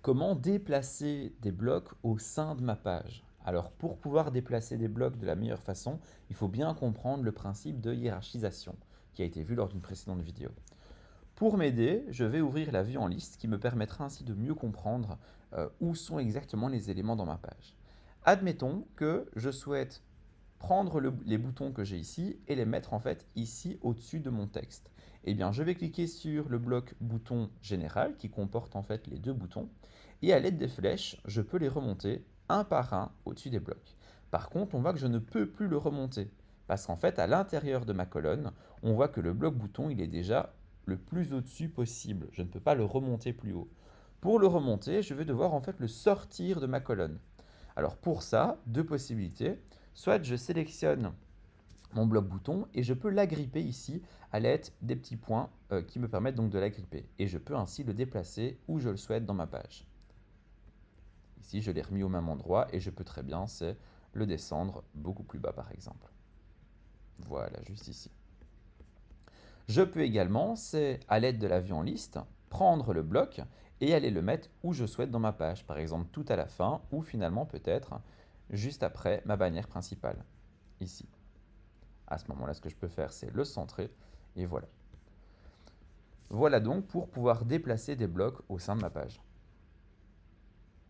Comment déplacer des blocs au sein de ma page? Alors, pour pouvoir déplacer des blocs de la meilleure façon, il faut bien comprendre le principe de hiérarchisation qui a été vu lors d'une précédente vidéo. Pour m'aider, je vais ouvrir la vue en liste qui me permettra ainsi de mieux comprendre où sont exactement les éléments dans ma page. Admettons que je souhaite prendre les boutons que j'ai ici et les mettre en fait ici au-dessus de mon texte. Eh bien, je vais cliquer sur le bloc bouton général qui comporte en fait les deux boutons et à l'aide des flèches, je peux les remonter un par un au-dessus des blocs. Par contre, on voit que je ne peux plus le remonter parce qu'en fait, à l'intérieur de ma colonne, on voit que le bloc bouton, il est déjà le plus au-dessus possible. Je ne peux pas le remonter plus haut. Pour le remonter, je vais devoir en fait le sortir de ma colonne. Alors pour ça, deux possibilités. Soit je sélectionne mon bloc bouton et je peux l'agripper ici à l'aide des petits points qui me permettent donc de l'agripper. Et je peux ainsi le déplacer où je le souhaite dans ma page. Ici, je l'ai remis au même endroit et je peux très bien le descendre beaucoup plus bas par exemple. Voilà, juste ici. Je peux également, c'est à l'aide de la vue en liste, prendre le bloc et aller le mettre où je souhaite dans ma page, par exemple tout à la fin ou finalement peut-être juste après ma bannière principale, ici. À ce moment-là, ce que je peux faire, c'est le centrer et voilà. Voilà donc pour pouvoir déplacer des blocs au sein de ma page.